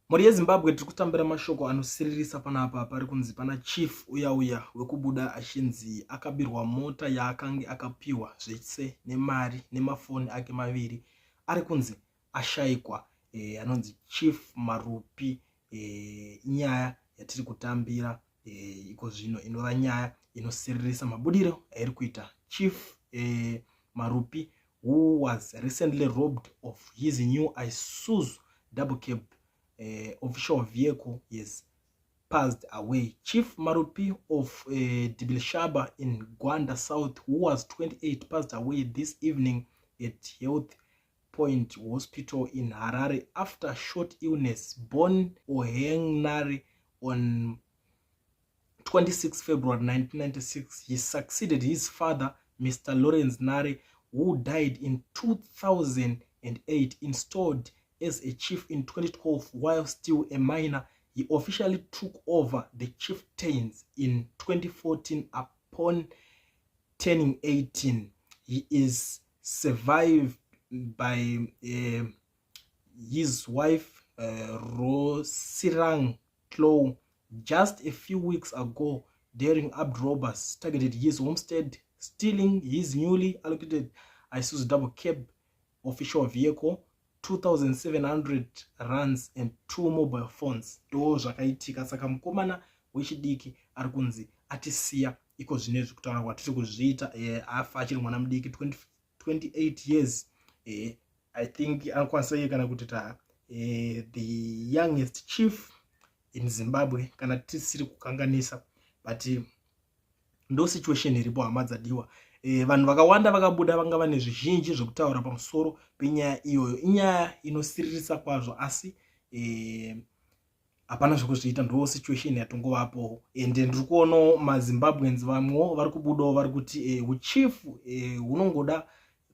Muri yeZimbabwe tiri kutambira mashoko anosiririsa panapa pari kunzi pana chief uya wekubuda achinzi akabirwa mota yaakanga akapiwa zvese nemari nemafoni ake maviri ari kunzi ashayikwa. Anonzi Chief Marupi. Inyaya yatiri kutambira iko zvino inova nyaya inosiririsa mabudiro airi kuita Chief Marupi, who was recently robbed of his new Isuzu double cab official vehicle, is passed away. Chief Marupi of Dibilshaba in Gwanda South, who was 28, passed away this evening at Health Point Hospital in Harare after short illness. Born Ohengnari on 26 February 1996, he succeeded his father, Mr. Lawrence Nare, who died in 2008, installed as a chief in 2012 while still a minor. He officially took over the chieftains in 2014 upon turning 18. He is survived by his wife, Rosirang Klo. Just a few weeks ago, daring armed robbers targeted his homestead, stealing his newly allocated Isuzu double cab official vehicle, 2,700 rands and 2 mobile phones. Do zvakaitika. Saka mukomana wechidiki ari kunzi atisiya iko zvinezvi kutaura kwatiri kuzviita. Afa achiri mwana mudiki 28 years. I think anokwanisa iye kana kuti the youngest chief in Zimbabwe kana tisiri kukanganisa, but ndo situation iripo hama dzadiwa. Vanhu vakawanda vakabuda vanga vane zvizhinji zvekutaura pamusoro penyaya iyoyo. Inyaya inosiririsa kwazvo, asi hapana zvekuzviita, ndo situation yatongovapo. Ende ndiri kuona maZimbabweans vamwewo vari kubudawo vari kuti uchifu hunongoda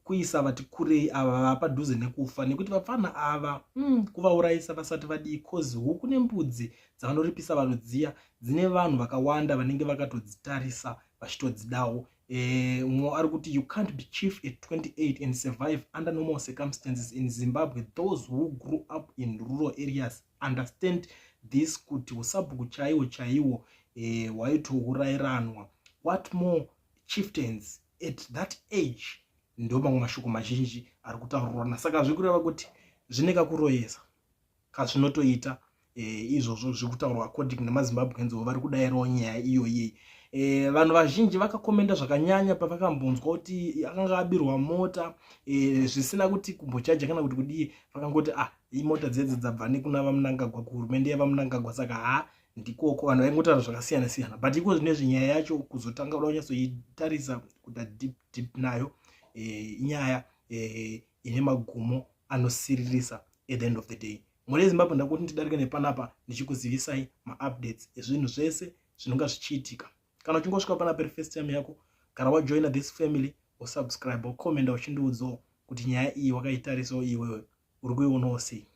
kuisa vati kurei ava vapadhuze nekufa, nekuti vapfana ava kuvaurayisa vasati vadii, cause huku nembudzi dzavanoripisa vanhu dziya dzine vanhu vakawanda vanenge vakatodzitarisa vachitodzidawo. Umwe ari kuti you can't be chief at 28 and survive under normal circumstances in Zimbabwe. Those who grew up in rural areas understand this, kuti usabhuku chaiwo waitourayiranwa. What more chieftains at that age? Ndo mamwe mashoko mazhinji ari kutaurwa. Saka zvikureva kuti zvineka kuroyesa kazvinotoita izvozvo zviri kutaurwa according nemaZimbabweans vari kudayirawo nyaya iyoyi. Vanhu vazhinji vakakomenda zvakanyanya pavakambonzwa kuti akanga abirwa mota, zvisina kuti kumbochaja kana kuti kudii. Vakangoti imota dzedze dzabva nekuna vaMnangagwa, kuhurumende yavaMnangagwa. Saka ndikoko vanhu vaingotaura zvakasiyana siyana, but iko zvinezvi nyaya yacho kuzotanga kuda kunyatsoitarisa kuda deep nayo inyaya ine magumo anosiririsa at the end of the day. Muri yeZimbabwe ndakuti ndidarike nepanapa ndichikuzivisai ma-updates ezvinhu zvese zvinonga zvichiitika. Kana uchingosvika panapa first time yako, kana wajoina this family, usubscribe, ukomenda uchindiudzawo kuti nyaya iyi wakaitarisawo iwewe uri kuionawo sei.